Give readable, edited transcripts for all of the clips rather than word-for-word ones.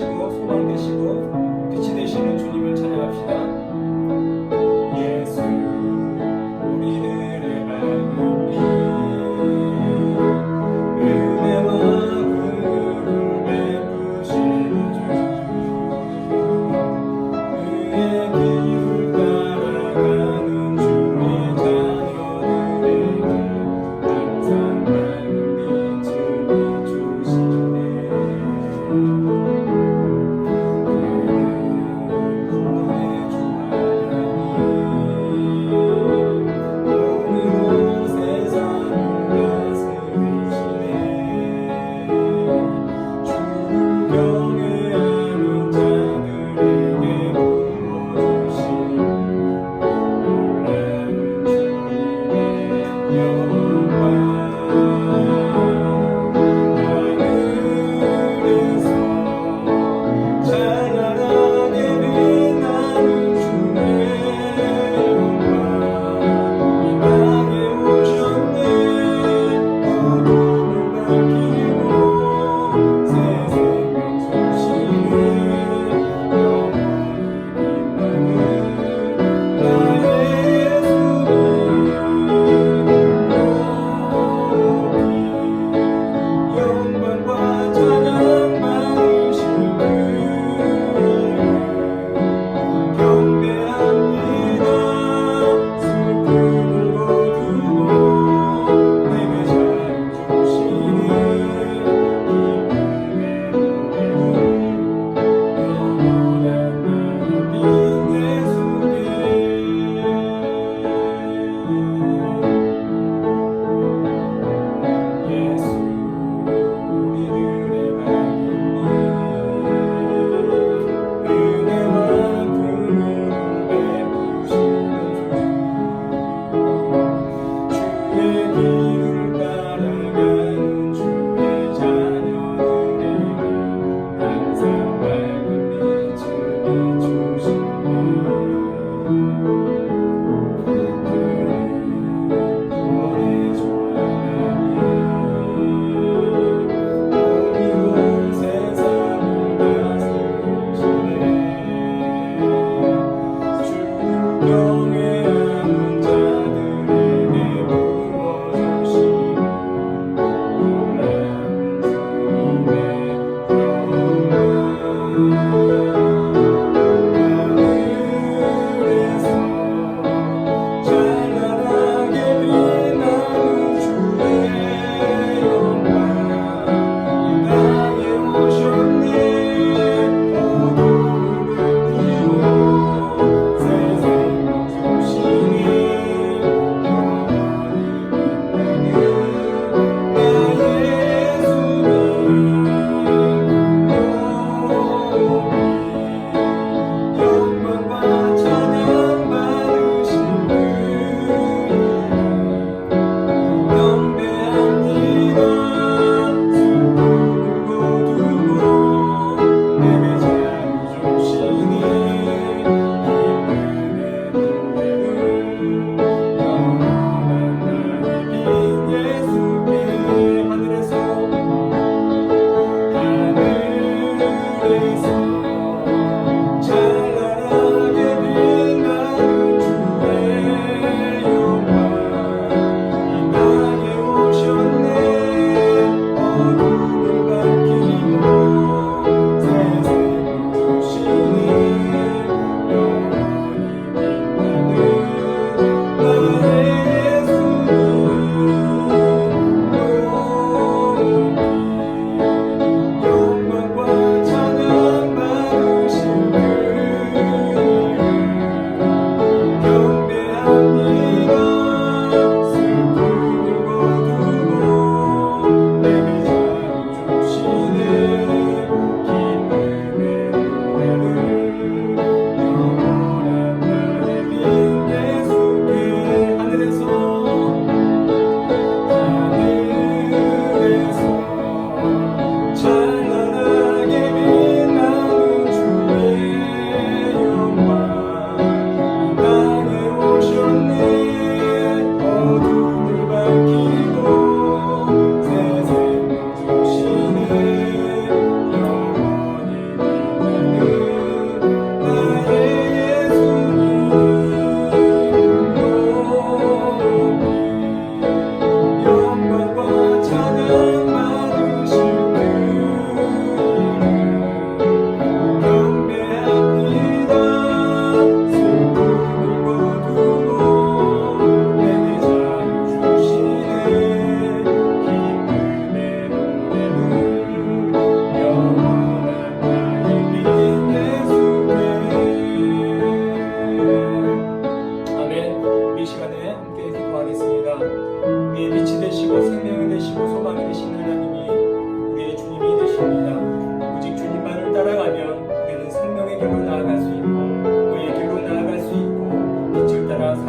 되시고 소망 되시고 빛이 되시는 주님을 찬양합시다. 예수 우리들의 밝은 은혜와 긍휼을 베푸시는 주 그의 길을 따라가는 주의 자녀들에게 항상 밝은 빛을 비추시네.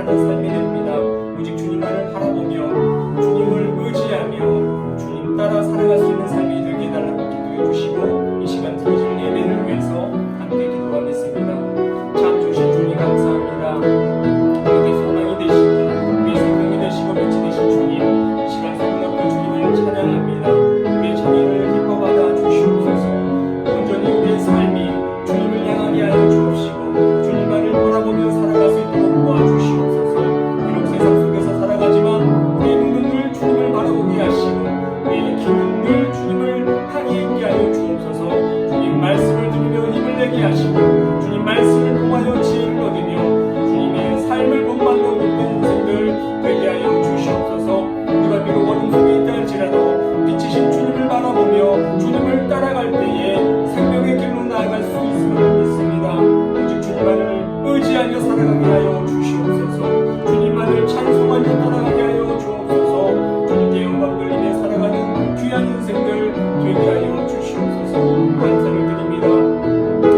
사는 삶이 됩니다. 오직 주님만을 바라보며 주님을 의지하며 주님 따라 살아갈 수 있는 삶이 되게 해달라고 기도해 주시고, 이 시간 드리는 예배를 위해서 함께 기도하겠습니다. 참 주신 주님 감사합니다. 우리에게 소망이 되시고 우리의 생명이 되시고 빛이 되신 주님, 이 시간 성령과 주님을 찬양합니다. 우리의 찬양을 기뻐받아 주시옵소서. 온전히 우리의 삶이 주님을 향하게 하여 주옵시고 주님만을 바라보며 살아갈 수 있도록 도와주시옵소서. 비록 세상 속에서 살아가지만 우리의 눈은 늘 주님을 바라보게 하시고 우리의 귀는 늘 주님을 향해 있게 하여 주옵소서. 주님 말씀을 들으며 힘을 내게 하시고 주님 말씀을 통하여 지혜를 얻으며 주님의 삶을 본받는 모든 인생들 되게 하여 주시옵소서. 우리가 비록 어둠 속에 있다 할지라도 빛이신 주님을 바라보며 주님을 따라갈 때에 생명의 길로 나아갈 수 있음을 믿습니다. 오직 주님만을 의지하며 살아가게 하여 주시옵소서. 주님만을 찬송하며 따라가게 하여 주옵소서. 주님께 영광 돌리며 살아가는 귀한 인생들 되게 하여 주시옵소서. 감사를 드립니다.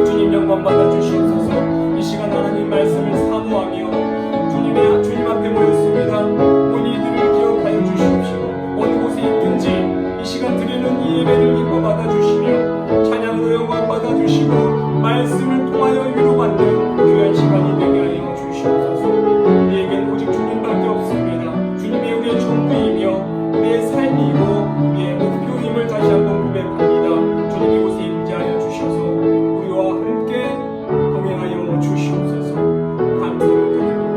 주님 영광 받아 주시옵소서. 이 시간 하나님 말씀을 사모하며 주님 앞에 모였습니다. 오늘 이들을 기억하여 주시옵시고 어느 곳에 있든지 이 시간 드리는 이 예배를 기뻐 받아 주시며 찬양으로 영광 받아 주시고 말씀을 통하여 위로받는 귀한 시간이 되게 하여 주시옵소서. 우리에겐 오직 주님밖에 없습니다. 주님이 우리의 전부이며 우리의 삶이고 우리의 목표임을 다시 한번 고백합니다. 주님 이곳에 임재하여 주셔서 우리와 함께 동행하여 주시옵소서. 감사를 드리고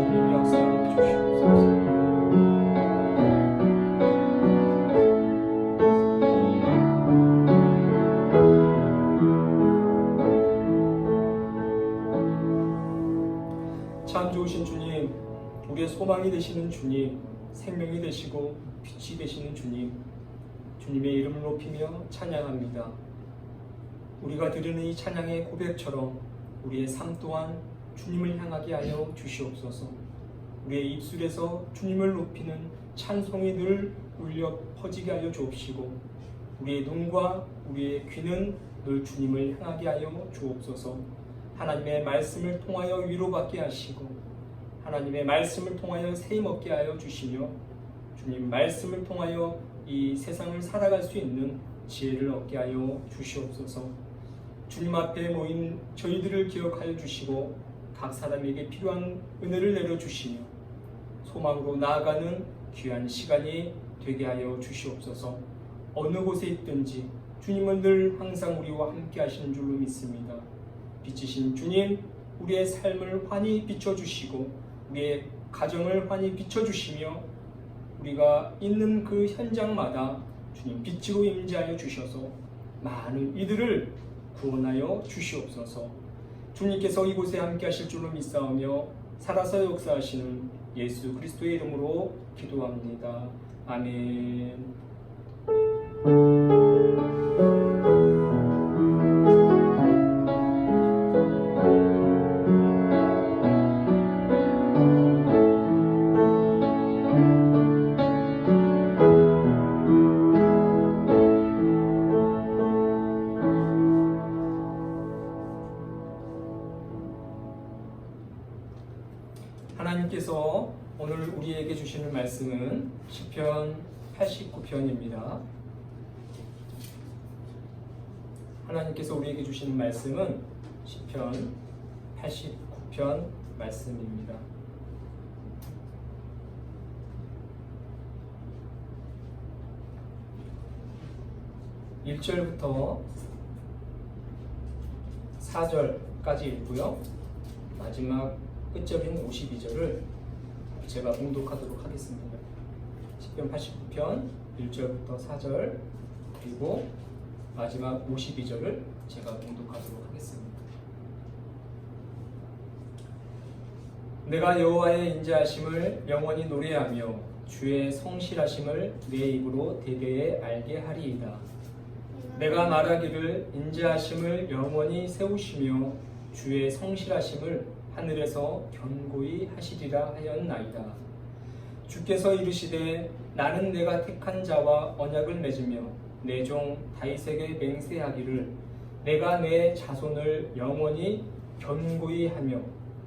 주님 역사하여 주시옵소서. 참 좋으신 주님, 우리의 소망이 되시는 주님, 생명이 되시고 빛이 되시는 주님, 주님의 이름을 높이며 찬양합니다. 우리가 드리는 이 찬양의 고백처럼 우리의 삶 또한 주님을 향하게 하여 주시옵소서. 우리의 입술에서 주님을 높이는 찬송이 늘 울려 퍼지게 하여 주옵시고 우리의 눈과 우리의 귀는 늘 주님을 향하게 하여 주옵소서. 하나님의 말씀을 통하여 위로받게 하시고 하나님의 말씀을 통하여 세임 얻게 하여 주시며 주님 말씀을 통하여 이 세상을 살아갈 수 있는 지혜를 얻게 하여 주시옵소서. 주님 앞에 모인 저희들을 기억하여 주시고 각 사람에게 필요한 은혜를 내려주시며 소망으로 나아가는 귀한 시간이 되게 하여 주시옵소서. 어느 곳에 있든지 주님은 늘 항상 우리와 함께 하시는 줄로 믿습니다. 빛이신 주님, 우리의 삶을 환히 비춰주시고 우리의 가정을 환히 비춰주시며 우리가 있는 그 현장마다 주님 빛으로 임재하여 주셔서 많은 이들을 구원하여 주시옵소서. 주님께서 이곳에 함께 하실 줄로 믿사오며 살아서 역사하시는 예수 그리스도의 이름으로 기도합니다. 아멘. 하나님께서 오늘 우리에게 주시는 말씀은 시편 89편입니다. 하나님께서 우리에게 주시는 말씀은 시편 89편 말씀입니다. (1절부터) 4절까지 읽고요. 마지막 끝절인 52절을 제가 봉독하도록 하겠습니다. 시편 89편 1절부터 4절 그리고 마지막 52절을 제가 봉독하도록 하겠습니다. 내가 여호와의 인자하심을 영원히 노래하며 주의 성실하심을 내 입으로 대대에 알게 하리이다. 내가 말하기를 인자하심을 영원히 세우시며 주의 성실하심을 하늘에서 견고히 하시리라 하였나이다. 주께서 이르시되 나는 내가 택한 자와 언약을 맺으며 내 종 다윗에게 맹세하기를 내가 내 자손을 영원히 견고히 하며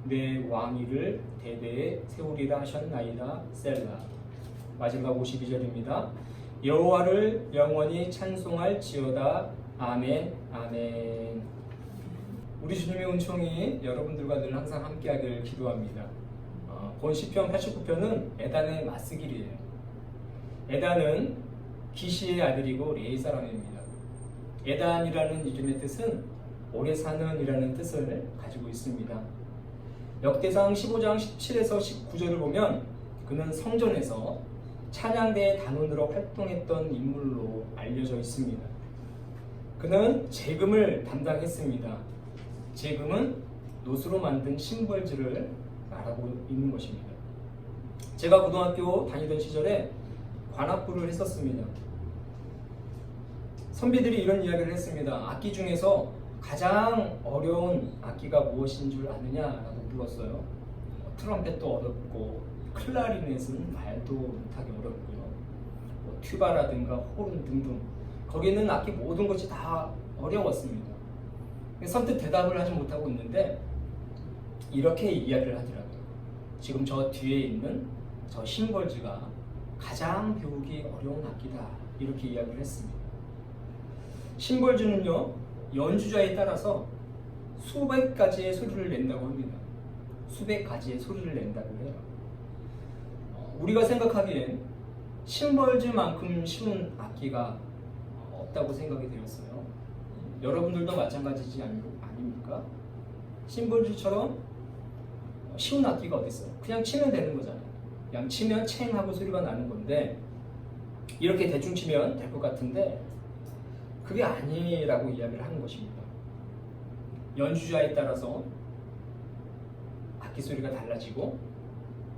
내 왕위를 대대에 세우리라 하셨나이다. 셀라. 마지막 52절입니다. 여호와를 영원히 찬송할지어다. 아멘. 아멘. 우리 주님의 은총이 여러분들과 늘 항상 함께하길 기도합니다. 본 시편 89편은 에단의 맞쓰길이에요. 에단은 기시의 아들이고 레이 사람입니다. 에단이라는 이름의 뜻은 오래 사는 이라는 뜻을 가지고 있습니다. 역대상 15장 17에서 19절을 보면 그는 성전에서 찬양대의 단원으로 활동했던 인물로 알려져 있습니다. 그는 재금을 담당했습니다. 재금은 노수로 만든 심벌지를 말하고 있는 것입니다. 제가 고등학교 다니던 시절에 관악부를 했었습니다. 선배들이 이런 이야기를 했습니다. 악기 중에서 가장 어려운 악기가 무엇인 줄 아느냐라고 물었어요. 트럼펫도 어렵고 클라리넷은 말도 못하게 어렵고요. 튜바라든가 호른 등등 거기 있는 악기 모든 것이 다 어려웠습니다. 선뜻 대답을 하지 못하고 있는데 이렇게 이야기를 하더라고요. 지금 저 뒤에 있는 저 심벌즈가 가장 배우기 어려운 악기다. 이렇게 이야기를 했습니다. 심벌즈는요, 연주자에 따라서 수백 가지의 소리를 낸다고 합니다. 수백 가지의 소리를 낸다고 해요. 우리가 생각하기엔 심벌즈만큼 쉬운 악기가 없다고 생각이 되었어요. 여러분들도 마찬가지지 아닙니까? 심벌즈처럼 쉬운 악기가 어디 있어요? 그냥 치면 되는 거잖아요. 그냥 치면 챙 하고 소리가 나는 건데 이렇게 대충 치면 될 것 같은데 그게 아니라고 이야기를 하는 것입니다. 연주자에 따라서 악기 소리가 달라지고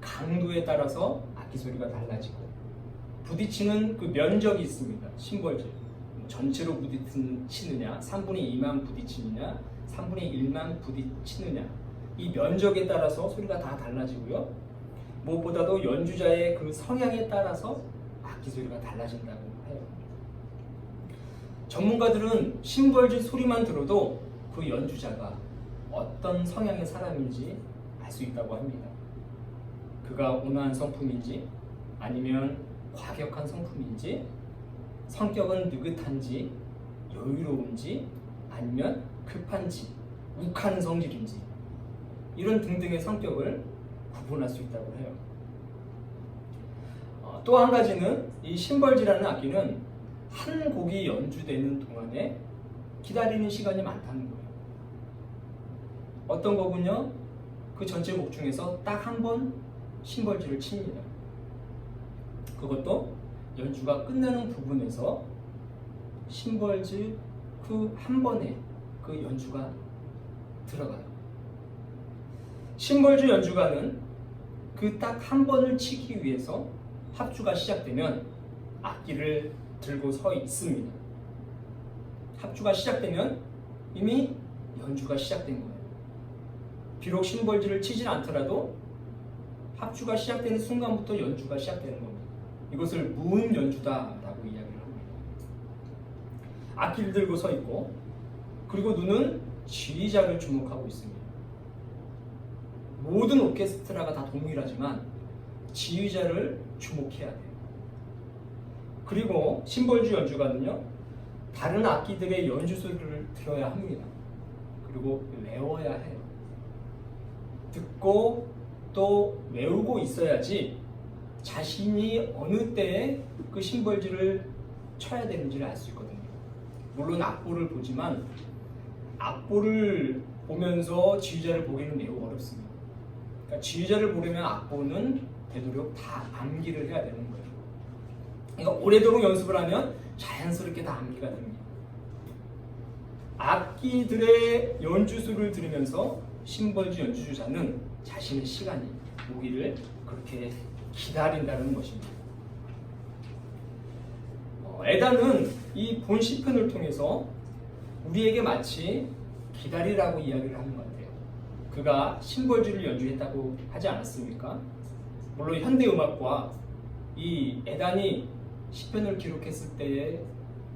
강도에 따라서 악기 소리가 달라지고 부딪히는 그 면적이 있습니다. 심벌즈 전체로 부딪히느냐 3분의 2만 부딪히느냐 3분의 1만 부딪히느냐 이 면적에 따라서 소리가 다 달라지고요. 무엇보다도 연주자의 그 성향에 따라서 악기 소리가 달라진다고 해요. 전문가들은 심벌즈 소리만 들어도 그 연주자가 어떤 성향의 사람인지 알 수 있다고 합니다. 그가 온화한 성품인지 아니면 과격한 성품인지 성격은 느긋한지 여유로운지 아니면 급한지 욱하는 성질인지 이런 등등의 성격을 구분할 수 있다고 해요. 또 한 가지는 이 심벌지라는 악기는 한 곡이 연주되는 동안에 기다리는 시간이 많다는 거예요. 어떤 곡은요, 그 전체 곡 중에서 딱 한 번 심벌지를 칩니다. 그것도 연주가 끝나는 부분에서 심벌지 그 한 번에 그 연주가 들어가요. 심벌지 연주가는 그 딱 한 번을 치기 위해서 합주가 시작되면 악기를 들고 서 있습니다. 합주가 시작되면 이미 연주가 시작된 거예요. 비록 심벌지를 치진 않더라도 합주가 시작되는 순간부터 연주가 시작되는 겁니다. 이것을 무음 연주다라고 이야기를 합니다. 악기를 들고 서 있고 그리고 눈은 지휘자를 주목하고 있습니다. 모든 오케스트라가 다 동일하지만 지휘자를 주목해야 돼요. 그리고 심벌주 연주가는요, 다른 악기들의 연주 소리를 들어야 합니다. 그리고 외워야 해요. 듣고 또 외우고 있어야지 자신이 어느 때에 그 심벌지를 쳐야 되는지를 알 수 있거든요. 물론 악보를 보지만 악보를 보면서 지휘자를 보기는 매우 어렵습니다. 그러니까 지휘자를 보려면 악보는 되도록 다 암기를 해야 되는 거예요. 그러니까 오래도록 연습을 하면 자연스럽게 다 암기가 됩니다. 악기들의 연주수를 들으면서 심벌주 연주자는 자신의 시간이 오기를 그렇게 기다린다는 것입니다. 에단은 이 본 시편을 통해서 우리에게 마치 기다리라고 이야기를 하는 것 같아요. 그가 심벌주를 연주했다고 하지 않았습니까? 물론 현대음악과 이 에단이 시편을 기록했을 때의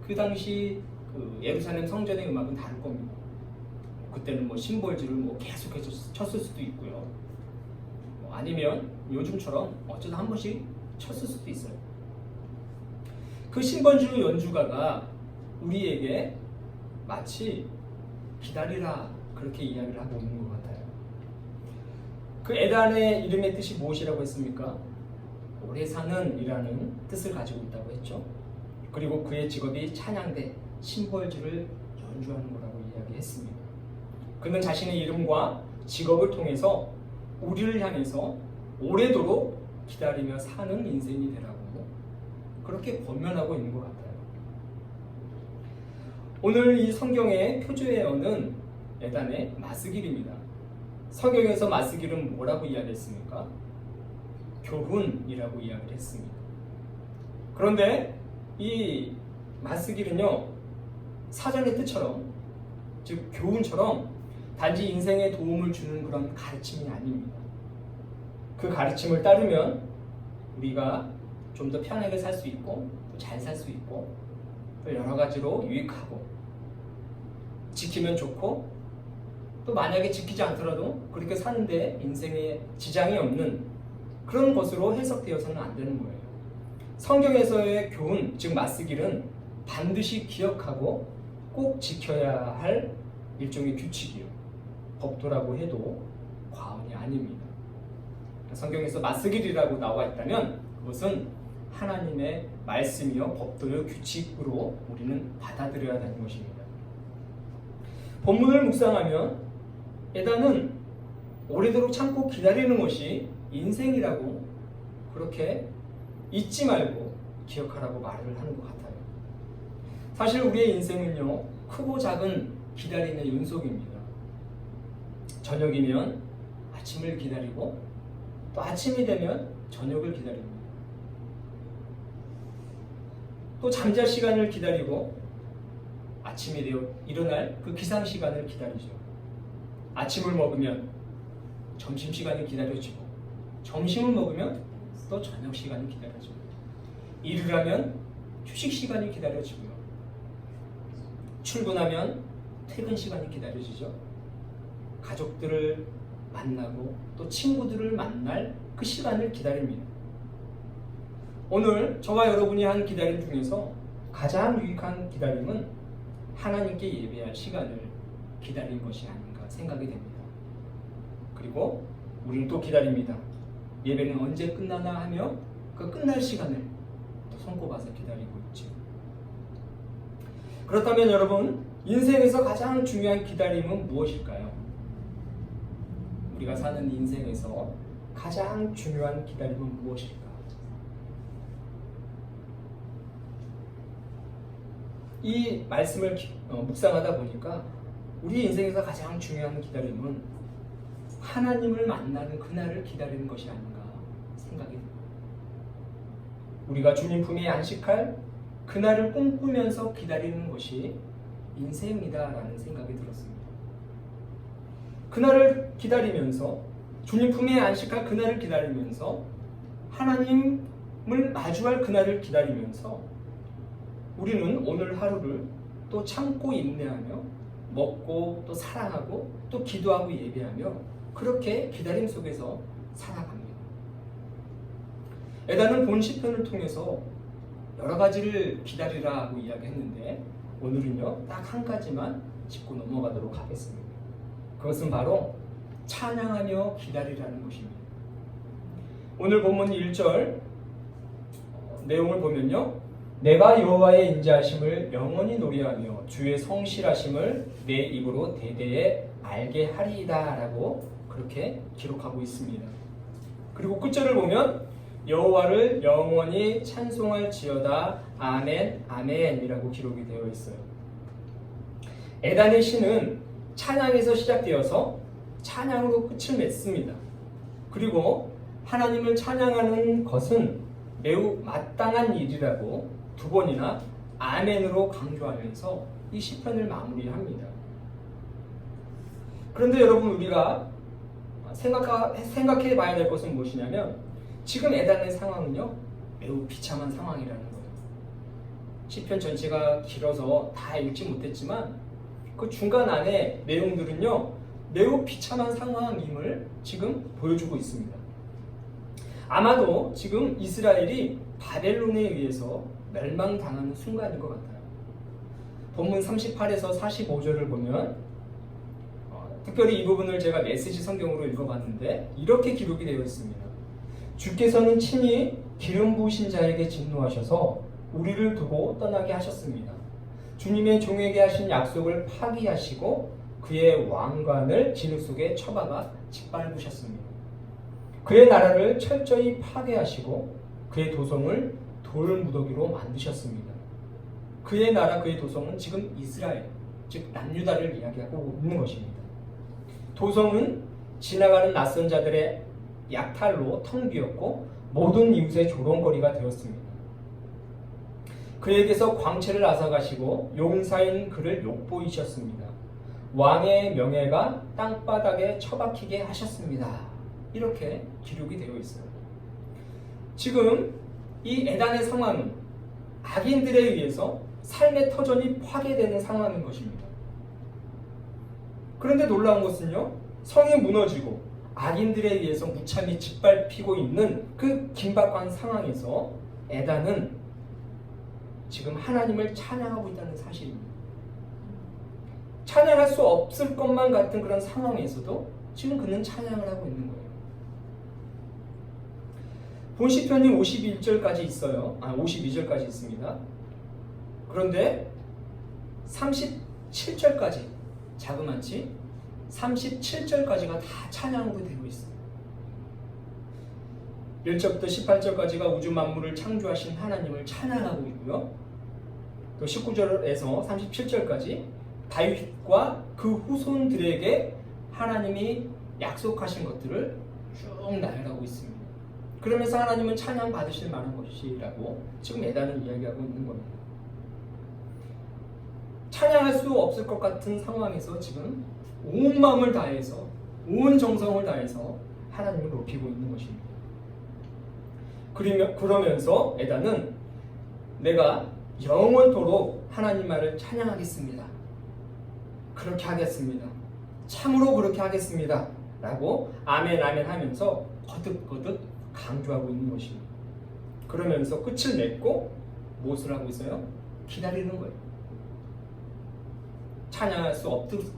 그 당시 그 예루살렘 성전의 음악은 다를 겁니다. 그때는 뭐 심벌지를 뭐 계속해서 쳤을 수도 있고요. 아니면 요즘처럼 어쩌다 한 번씩 쳤을 수도 있어요. 그 신번주 연주가가 우리에게 마치 기다리라 그렇게 이야기를 하고 있는 것 같아요. 그 에단의 이름의 뜻이 무엇이라고 했습니까? 오래 사는 이라는 뜻을 가지고 있다고 했죠. 그리고 그의 직업이 찬양대 심벌주를 연주하는 거라고 이야기했습니다. 그는 자신의 이름과 직업을 통해서 우리를 향해서 오래도록 기다리며 사는 인생이 되라고 그렇게 권면하고 있는 것 같아요. 오늘 이 성경의 표주예어는 에단의 마스길입니다. 성경에서 마스길은 뭐라고 이야기했습니까? 교훈이라고 이야기를 했습니다. 그런데 이 마스길은요, 사전의 뜻처럼, 즉 교훈처럼 단지 인생에 도움을 주는 그런 가르침이 아닙니다. 그 가르침을 따르면 우리가 좀 더 편하게 살 수 있고 잘 살 수 있고 또 여러 가지로 유익하고 지키면 좋고 또 만약에 지키지 않더라도 그렇게 사는데 인생에 지장이 없는 그런 것으로 해석되어서는 안 되는 거예요. 성경에서의 교훈, 즉 마스길은 반드시 기억하고 꼭 지켜야 할 일종의 규칙이요, 법도라고 해도 과언이 아닙니다. 성경에서 마스길이라고 나와 있다면 그것은 하나님의 말씀이요 법도요 규칙으로 우리는 받아들여야 하는 것입니다. 본문을 묵상하면 에단은 오래도록 참고 기다리는 것이 인생이라고 그렇게 잊지 말고 기억하라고 말을 하는 것 같아요. 사실 우리의 인생은요, 크고 작은 기다림의 연속입니다. 저녁이면 아침을 기다리고 또 아침이 되면 저녁을 기다립니다. 또 잠잘 시간을 기다리고 아침이 되어 일어날 그 기상 시간을 기다리죠. 아침을 먹으면 점심 시간이 기다려지고 점심을 먹으면 또 저녁 시간이 기다려지고 일을 하면 휴식 시간이 기다려지고요. 출근하면 퇴근 시간이 기다려지죠. 가족들을 만나고 또 친구들을 만날 그 시간을 기다립니다. 오늘 저와 여러분이 한 기다림 중에서 가장 유익한 기다림은 하나님께 예배할 시간을 기다린 것이 아닌가 생각이 됩니다. 그리고 우리는 또 기다립니다. 예배는 언제 끝나나 하며 그 끝날 시간을 또 손꼽아서 기다리고 있죠. 그렇다면 여러분, 인생에서 가장 중요한 기다림은 무엇일까요? 우리가 사는 인생에서 가장 중요한 기다림은 무엇일까? 이 말씀을 묵상하다 보니까 우리 인생에서 가장 중요한 기다림은 하나님을 만나는 그날을 기다리는 것이 아닌가 생각이 듭니다. 우리가 주님 품에 안식할 그날을 꿈꾸면서 기다리는 것이 인생이다라는 생각이 들었습니다. 그날을 기다리면서, 주님 품에 안식할 그날을 기다리면서, 하나님을 마주할 그날을 기다리면서 우리는 오늘 하루를 또 참고 인내하며 먹고 또 사랑하고 또 기도하고 예배하며 그렇게 기다림 속에서 살아갑니다. 에단은 본 시편을 통해서 여러 가지를 기다리라 하고 이야기했는데 오늘은요, 딱 한 가지만 짚고 넘어가도록 하겠습니다. 그것은 바로 찬양하며 기다리라는 것입니다. 오늘 본문 1절 내용을 보면요, 내가 여호와의 인자하심을 영원히 노래하며 주의 성실하심을 내 입으로 대대에 알게 하리이다 라고 그렇게 기록하고 있습니다. 그리고 끝절을 보면 여호와를 영원히 찬송할지어다 아멘 아멘이라고 기록이 되어 있어요. 에단의 시는 찬양에서 시작되어서 찬양으로 끝을 맺습니다. 그리고 하나님을 찬양하는 것은 매우 마땅한 일이라고 두 번이나 아멘으로 강조하면서 이 시편을 마무리합니다. 그런데 여러분, 우리가 생각해 봐야 될 것은 무엇이냐면 지금 에단의 상황은요, 매우 비참한 상황이라는 거예요. 시편 전체가 길어서 다 읽지 못했지만 그 중간 안에 내용들은요 매우 비참한 상황임을 지금 보여주고 있습니다. 아마도 지금 이스라엘이 바벨론에 의해서 멸망당하는 순간인 것 같아요. 본문 38에서 45절을 보면 특별히 이 부분을 제가 메시지 성경으로 읽어봤는데 이렇게 기록이 되어 있습니다. 주께서는 친히 기름 부으신 자에게 진노하셔서 우리를 두고 떠나게 하셨습니다. 주님의 종에게 하신 약속을 파기하시고 그의 왕관을 진흙 속에 처박아 짓밟으셨습니다. 그의 나라를 철저히 파괴하시고 그의 도성을 돌무더기로 만드셨습니다. 그의 나라, 그의 도성은 지금 이스라엘, 즉 남유다를 이야기하고 있는 것입니다. 도성은 지나가는 낯선 자들의 약탈로 텅 비었고 모든 이웃의 조롱거리가 되었습니다. 그에게서 광채를 앗아가시고 용사인 그를 욕보이셨습니다. 왕의 명예가 땅바닥에 처박히게 하셨습니다. 이렇게 기록이 되어 있어요. 지금 이 에단의 상황은 악인들에 의해서 삶의 터전이 파괴되는 상황인 것입니다. 그런데 놀라운 것은요, 성이 무너지고 악인들에 의해서 무참히 짓밟히고 있는 그 긴박한 상황에서 에단은 지금 하나님을 찬양하고 있다는 사실입니다. 찬양할 수 없을 것만 같은 그런 상황에서도 지금 그는 찬양을 하고 있는 거예요. 본 시편이 51절까지 있어요. 52절까지 있습니다. 그런데 37절까지 자그마치 37절까지가 다 찬양으로 되고 있어요. 1절부터 18절까지가 우주 만물을 창조하신 하나님을 찬양하고 있고요. 또 19절에서 37절까지 다윗과 그 후손들에게 하나님이 약속하신 것들을 쭉 나열하고 있습니다. 그러면서 하나님은 찬양 받으실 만한 것이라고 지금 에단은 이야기하고 있는 겁니다. 찬양할 수 없을 것 같은 상황에서 지금 온 마음을 다해서 온 정성을 다해서 하나님을 높이고 있는 것입니다. 그러면서 에단은 내가 영원토록 하나님만을 찬양하겠습니다. 그렇게 하겠습니다. 참으로 그렇게 하겠습니다. 라고 아멘 아멘 하면서 거듭거듭 강조하고 있는 것입니다. 그러면서 끝을 맺고 무엇을 하고 있어요? 기다리는 거예요. 찬양할 수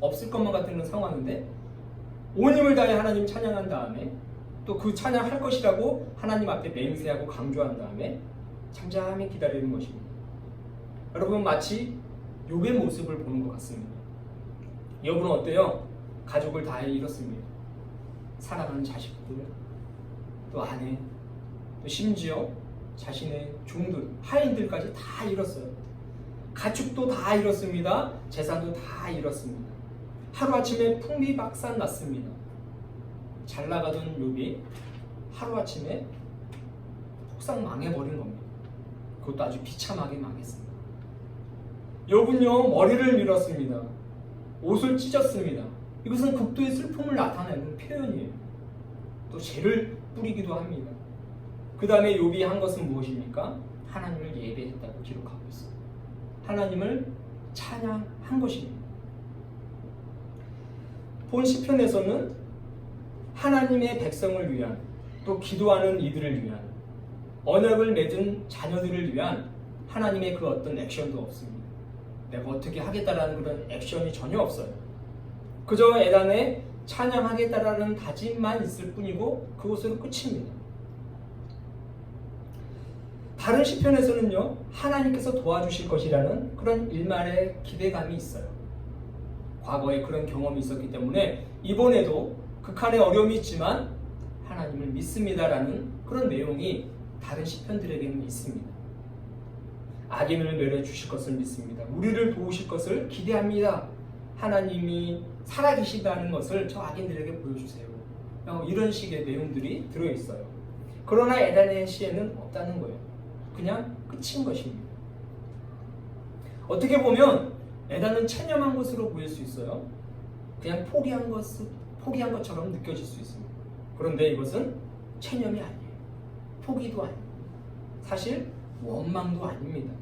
없을 것만 같은 그런 상황인데 온 힘을 다해 하나님 찬양한 다음에 또 그 찬양할 것이라고 하나님 앞에 맹세하고 강조한 다음에 잠잠히 기다리는 것입니다. 여러분 마치 욥의 모습을 보는 것 같습니다. 욥은 어때요? 가족을 다 잃었습니다. 사랑하는 자식들, 또 아내, 또 심지어 자신의 종들, 하인들까지 다 잃었어요. 가축도 다 잃었습니다. 재산도 다 잃었습니다. 하루아침에 풍비박산 났습니다. 잘 나가던 욥이 하루아침에 폭삭 망해버린 겁니다. 그것도 아주 비참하게 망했습니다. 욥은요 머리를 밀었습니다. 옷을 찢었습니다. 이것은 극도의 슬픔을 나타내는 표현이에요. 또 죄를 뿌리기도 합니다. 그 다음에 욥이 한 것은 무엇입니까? 하나님을 예배했다고 기록하고 있어요. 하나님을 찬양한 것입니다. 본 시편에서는 하나님의 백성을 위한 또 기도하는 이들을 위한 언약을 맺은 자녀들을 위한 하나님의 그 어떤 액션도 없습니다. 내가 어떻게 하겠다라는 그런 액션이 전혀 없어요. 그저 에단에 찬양하겠다라는 다짐만 있을 뿐이고 그것으로 끝입니다. 다른 시편에서는요 하나님께서 도와주실 것이라는 그런 일말의 기대감이 있어요. 과거에 그런 경험이 있었기 때문에 이번에도 극한의 어려움이 있지만 하나님을 믿습니다라는 그런 내용이 다른 시편들에게는 있습니다. 악인을 멸해 주실 것을 믿습니다. 우리를 도우실 것을 기대합니다. 하나님이 살아계시다는 것을 저 악인들에게 보여주세요. 이런 식의 내용들이 들어있어요. 그러나 에단의 시에는 없다는 거예요. 그냥 끝인 것입니다. 어떻게 보면 에단은 체념한 것으로 보일 수 있어요. 그냥 포기한 것처럼 느껴질 수 있습니다. 그런데 이것은 체념이 아니에요. 포기도 아닙니다. 사실 원망도 아닙니다.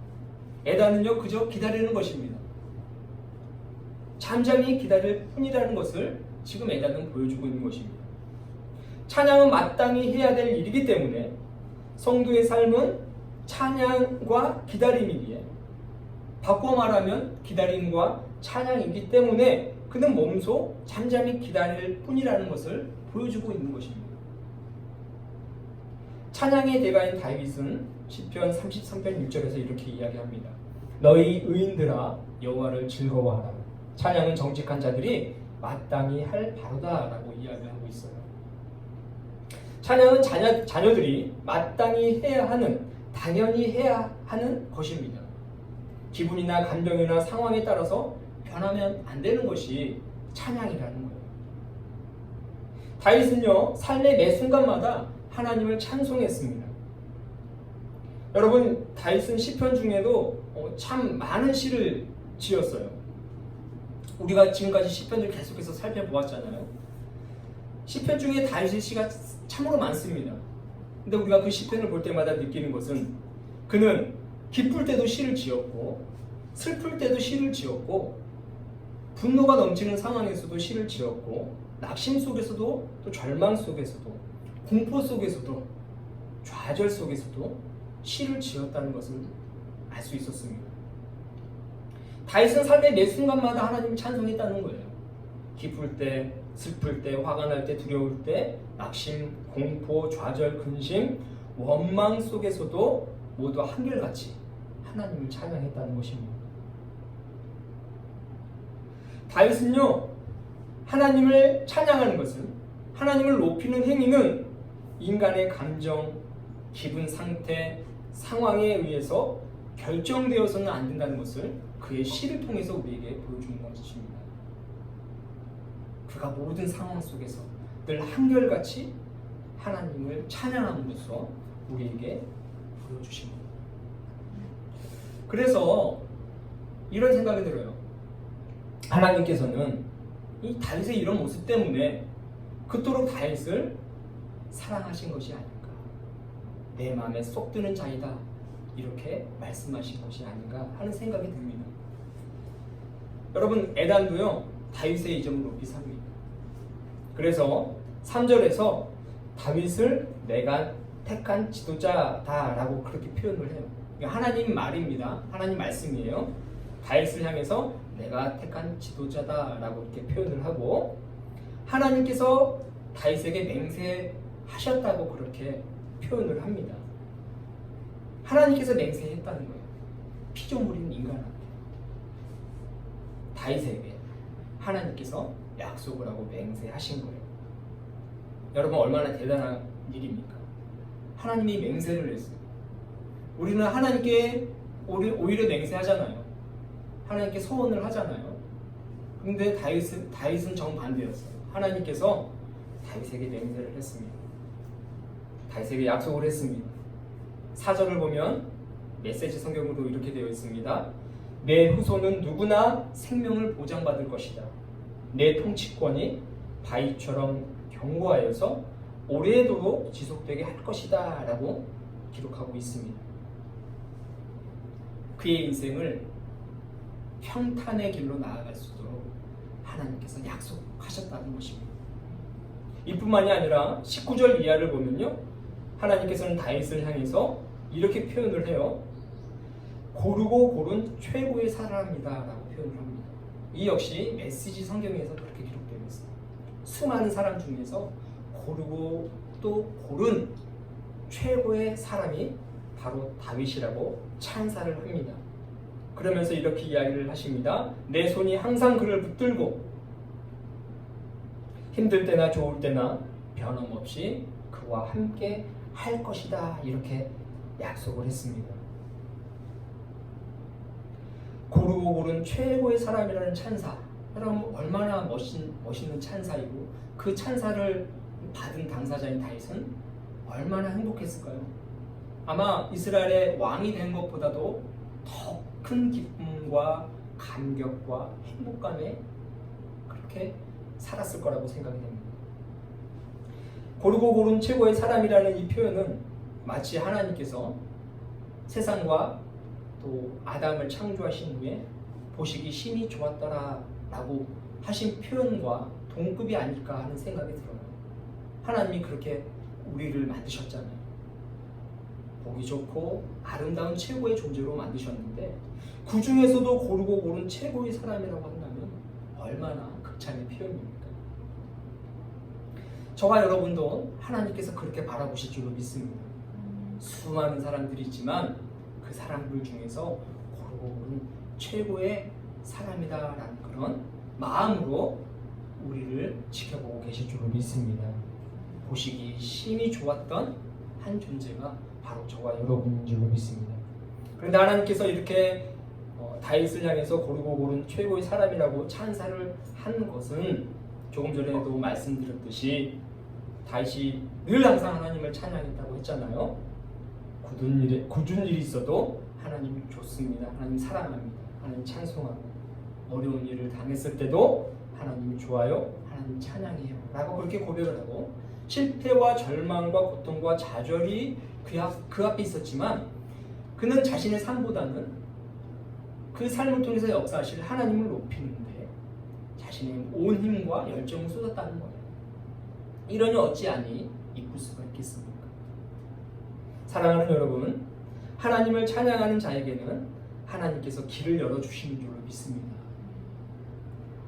에단은요 그저 기다리는 것입니다. 잠잠히 기다릴 뿐이라는 것을 지금 에단은 보여주고 있는 것입니다. 찬양은 마땅히 해야 될 일이기 때문에 성도의 삶은 찬양과 기다림이기에, 바꿔 말하면 기다림과 찬양이기 때문에 그는 몸소 잠잠히 기다릴 뿐이라는 것을 보여주고 있는 것입니다. 찬양의 대가인 다윗은 시편 33편 6절에서 이렇게 이야기합니다. 너희 의인들아 여호와를 즐거워하라. 찬양은 정직한 자들이 마땅히 할 바로다 라고 이야기하고 있어요. 찬양은 자녀들이 마땅히 해야 하는, 당연히 해야 하는 것입니다. 기분이나 감정이나 상황에 따라서 변하면 안 되는 것이 찬양이라는 거예요. 다윗은요, 삶의 매 순간마다 하나님을 찬송했습니다. 여러분, 다윗은 시편 중에도 참 많은 시를 지었어요. 우리가 지금까지 시편을 계속해서 살펴보았잖아요. 시편 중에 다윗의 시가 참으로 많습니다. 근데 우리가 그 시편을 볼 때마다 느끼는 것은 그는 기쁠 때도 시를 지었고, 슬플 때도 시를 지었고, 분노가 넘치는 상황에서도 시를 지었고, 낙심 속에서도, 또 절망 속에서도, 공포 속에서도, 좌절 속에서도 시를 지었다는 것을 알 수 있었습니다. 다윗은 삶의 매 순간마다 하나님을 찬송했다는 거예요. 기쁠 때, 슬플 때, 화가 날 때, 두려울 때, 낙심, 공포, 좌절, 근심, 원망 속에서도 모두 한결같이 하나님을 찬양했다는 것입니다. 다윗은요, 하나님을 찬양하는 것은, 하나님을 높이는 행위는 인간의 감정, 기분 상태, 상황에 의해서 결정되어서는 안 된다는 것을 그의 시를 통해서 우리에게 보여주는 것입니다. 그가 모든 상황 속에서 늘 한결같이 하나님을 찬양함으로써 우리에게 보여주십니다. 그래서 이런 생각이 들어요. 하나님께서는 이 다윗의 이런 모습 때문에 그토록 다윗을 사랑하신 것이 아닌가, 내 마음에 쏙 드는 자이다, 이렇게 말씀하신 것이 아닌가 하는 생각이 듭니다. 여러분, 에단도요 다윗의 이점을 높이 삽니다. 그래서 3절에서 다윗을 내가 택한 지도자다라고 그렇게 표현을 해요. 하나님 말입니다. 하나님 말씀이에요. 다윗을 향해서 내가 택한 지도자다라고 이렇게 표현을 하고, 하나님께서 다윗에게 맹세하셨다고 그렇게 표현을 합니다. 하나님께서 맹세했다는 거예요. 피조물인 인간한테, 다윗에게 하나님께서 약속을 하고 맹세하신 거예요. 여러분, 얼마나 대단한 일입니까? 하나님이 맹세를 했어요. 우리는 하나님께 오히려 맹세하잖아요. 하나님께 소원을 하잖아요. 근데 다윗은 정반대였어요. 하나님께서 다윗에게 맹세를 했습니다. 다윗에게 약속을 했습니다. 4절을 보면 메시지 성경으로 이렇게 되어 있습니다. 내 후손은 누구나 생명을 보장받을 것이다. 내 통치권이 바위처럼 견고하여서 오래도록 지속되게 할 것이다 라고 기록하고 있습니다. 그의 인생을 평탄의 길로 나아갈 수 있도록 하나님께서 약속하셨다는 것입니다. 이뿐만이 아니라 19절 이하를 보면요, 하나님께서는 다윗을 향해서 이렇게 표현을 해요. 고르고 고른 최고의 사람이다 라고 표현을 합니다. 이 역시 메시지 성경에서 그렇게 기록되어 있습니다. 수많은 사람 중에서 고르고 또 고른 최고의 사람이 바로 다윗이라고 찬사를 합니다. 그러면서 이렇게 이야기를 하십니다. 내 손이 항상 그를 붙들고 힘들 때나 좋을 때나 변함없이 그와 함께 할 것이다, 이렇게 약속을 했습니다. 고르고 고른 최고의 사람이라는 찬사, 여러분 얼마나 멋있는 찬사이고, 그 찬사를 받은 당사자인 다윗은 얼마나 행복했을까요? 아마 이스라엘의 왕이 된 것보다도 더 큰 기쁨과 감격과 행복감에 그렇게 살았을 거라고 생각이 됩니다. 고르고 고른 최고의 사람이라는 이 표현은 마치 하나님께서 세상과 또 아담을 창조하신 후에 보시기 심히 좋았더라 라고 하신 표현과 동급이 아닐까 하는 생각이 들어요. 하나님이 그렇게 우리를 만드셨잖아요. 보기 좋고 아름다운 최고의 존재로 만드셨는데 그 중에서도 고르고 고른 최고의 사람이라고 한다면 얼마나 극찬의 표현입니까? 저와 여러분도 하나님께서 그렇게 바라보실 줄로 믿습니다. 수많은 사람들이 있지만 그 사람들 중에서 고르고 고른 최고의 사람이다라는 그런 마음으로 우리를 지켜보고 계실 줄로 믿습니다. 보시기 심히 좋았던 한 존재가 바로 저와 여러분인 줄로 믿습니다. 그런데 하나님께서 이렇게 다윗을 향해서 고르고 고른 최고의 사람이라고 찬사를 한 것은 조금 전에도 말씀드렸듯이 다윗이 늘 항상 하나님을 찬양했다고 했잖아요. 굳은 일이 있어도 하나님 좋습니다. 하나님 사랑합니다. 하나님 찬송합니다. 어려운 일을 당했을 때도 하나님이 좋아요. 하나님 찬양해요. 라고 그렇게 고백을 하고 실패와 절망과 고통과 좌절이 그 앞에 있었지만 그는 자신의 삶보다는 그 삶을 통해서 역사하실 하나님을 높이는데 자신의 온 힘과 열정을 쏟았다는 거예요. 이러니 어찌하니 이쁠 수가 있겠습니까? 사랑하는 여러분, 하나님을 찬양하는 자에게는 하나님께서 길을 열어주시는 줄로 믿습니다.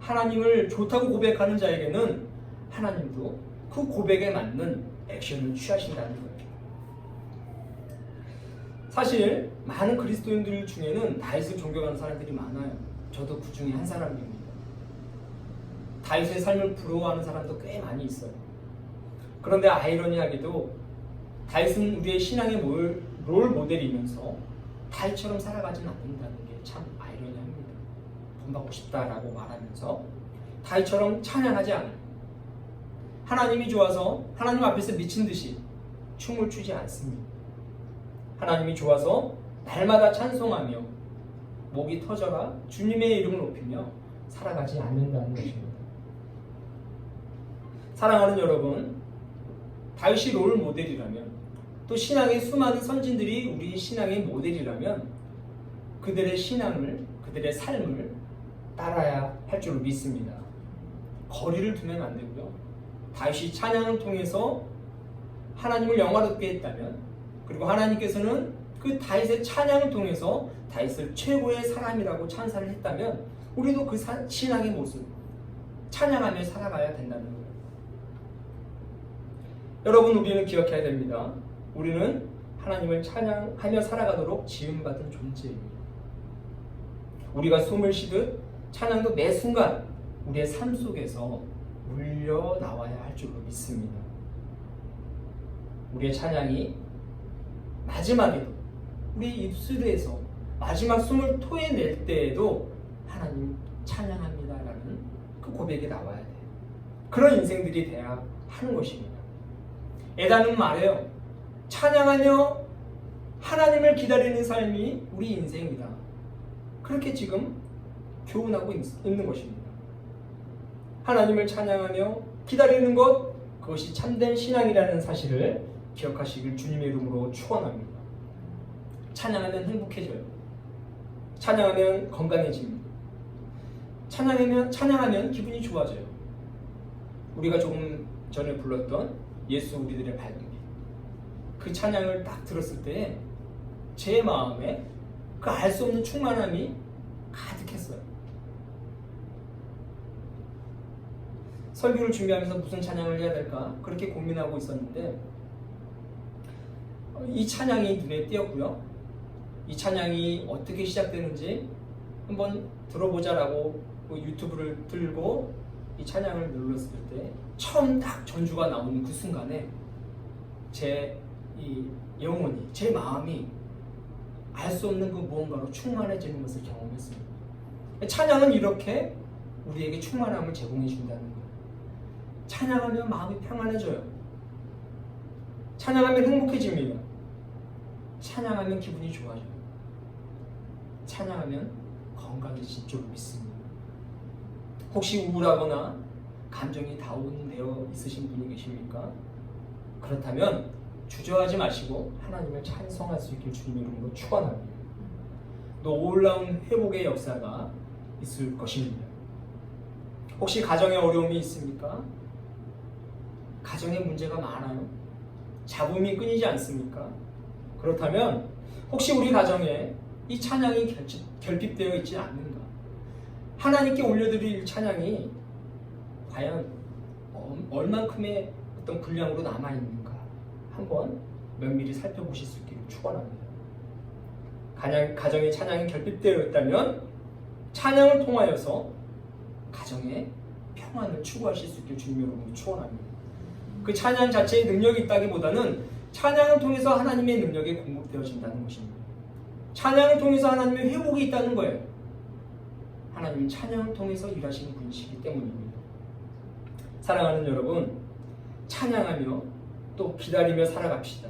하나님을 좋다고 고백하는 자에게는 하나님도 그 고백에 맞는 액션을 취하신다는 거예요. 사실 많은 그리스도인들 중에는 다윗을 존경하는 사람들이 많아요. 저도 그 중에 한 사람입니다. 다윗의 삶을 부러워하는 사람도 꽤 많이 있어요. 그런데 아이러니하게도 다윗은 우리의 신앙의 롤 모델이면서 다윗처럼 살아가진 않는다는 게 참 아이러니합니다. 본받고 싶다라고 말하면서 다윗처럼 찬양하지 않아요. 하나님이 좋아서 하나님 앞에서 미친 듯이 춤을 추지 않습니다. 하나님이 좋아서 날마다 찬송하며 목이 터져라 주님의 이름을 높이며 살아가지 않는다는 것입니다. 사랑하는 여러분, 다윗이 롤 모델이라면 또 신앙의 수많은 선진들이 우리 신앙의 모델이라면 그들의 신앙을, 그들의 삶을 따라야 할 줄로 믿습니다. 거리를 두면 안 되고요. 다윗이 찬양을 통해서 하나님을 영화롭게 했다면, 그리고 하나님께서는 그 다윗의 찬양을 통해서 다윗을 최고의 사람이라고 찬사를 했다면 우리도 그 신앙의 모습 찬양하며 살아가야 된다는 거예요. 여러분, 우리는 기억해야 됩니다. 우리는 하나님을 찬양하며 살아가도록 지음받은 존재입니다. 우리가 숨을 쉬듯 찬양도 매 순간 우리의 삶 속에서 울려 나와야 할 줄로 믿습니다. 우리의 찬양이 마지막에도 우리 입술에서 마지막 숨을 토해낼 때에도 하나님 찬양합니다라는 그 고백이 나와야 돼요. 그런 인생들이 돼야 하는 것입니다. 에다는 말해요. 찬양하며 하나님을 기다리는 삶이 우리 인생이다. 그렇게 지금 교훈하고 있는 것입니다. 하나님을 찬양하며 기다리는 것, 그것이 참된 신앙이라는 사실을 기억하시길 주님의 이름으로 축원합니다. 찬양하면 행복해져요. 찬양하면 건강해집니다. 찬양하면 기분이 좋아져요. 우리가 조금 전에 불렀던 예수 우리들의 밝은 길, 그 찬양을 딱 들었을 때 제 마음에 그 알 수 없는 충만함이 가득했어요. 설교를 준비하면서 무슨 찬양을 해야 될까 그렇게 고민하고 있었는데 이 찬양이 눈에 띄었고요. 이 찬양이 어떻게 시작되는지 한번 들어보자라고 유튜브를 들고 이 찬양을 눌렀을 때 처음 딱 전주가 나오는 그 순간에 제 이 영혼이, 제 마음이 알 수 없는 그 무언가로 충만해지는 것을 경험했습니다. 찬양은 이렇게 우리에게 충만함을 제공해 준다는 거예요. 찬양하면 마음이 평안해져요. 찬양하면 행복해집니다. 찬양하면 기분이 좋아져요. 찬양하면 건강해질 줄 믿습니다. 혹시 우울하거나 감정이 다운되어 있으신 분이 계십니까? 그렇다면 주저하지 마시고 하나님을 찬송할 수 있길 주님의 이름으로 축원합니다. 놀라운 회복의 역사가 있을 것입니다. 혹시 가정에 어려움이 있습니까? 가정에 문제가 많아요? 잡음이 끊이지 않습니까? 그렇다면 혹시 우리 가정에 이 찬양이 결핍되어 있지 않는가? 하나님께 올려드릴 찬양이 과연 얼만큼의 어떤 분량으로 남아있는가? 한번 면밀히 살펴보실 수 있기를 축원합니다. 가정의 찬양이 결핍되어 있다면 찬양을 통하여서 가정의 평안을 추구하실 수 있게 주님 여러분을 축원합니다. 그 찬양 자체의 능력이 있다기보다는 찬양을 통해서 하나님의 능력이 공급되어진다는 것입니다. 찬양을 통해서 하나님의 회복이 있다는 거예요. 하나님은 찬양을 통해서 일하시는 분이시기 때문입니다. 사랑하는 여러분, 찬양하며 또 기다리며 살아갑시다.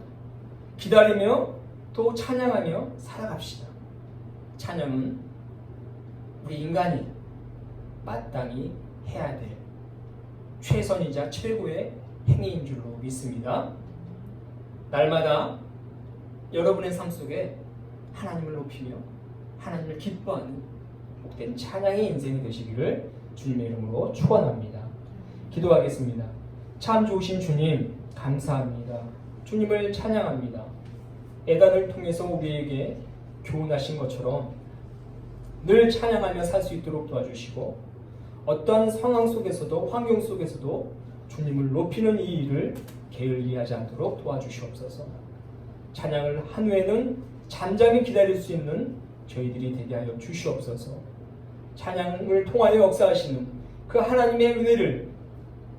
기다리며 또 찬양하며 살아갑시다. 찬양은 우리 인간이 마땅히 해야 될 최선이자 최고의 행위인 줄로 믿습니다. 날마다 여러분의 삶 속에 하나님을 높이며 하나님을 기뻐하는 복된 찬양의 인생이 되시기를 주님의 이름으로 축원합니다. 기도하겠습니다. 참 좋으신 주님 감사합니다. 주님을 찬양합니다. 애단을 통해서 우리에게 교훈하신 것처럼 늘 찬양하며 살 수 있도록 도와주시고 어떠한 상황 속에서도 환경 속에서도 주님을 높이는 이 일을 게을리하지 않도록 도와주시옵소서. 찬양을 한 후에는 잠잠히 기다릴 수 있는 저희들이 되게 하여 주시옵소서. 찬양을 통하여 역사하시는 그 하나님의 은혜를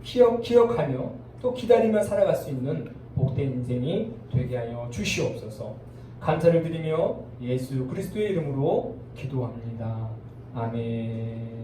기억하며 또 기다리며 살아갈 수 있는 복된 인생이 되게 하여 주시옵소서. 감사를 드리며 예수 그리스도의 이름으로 기도합니다. 아멘.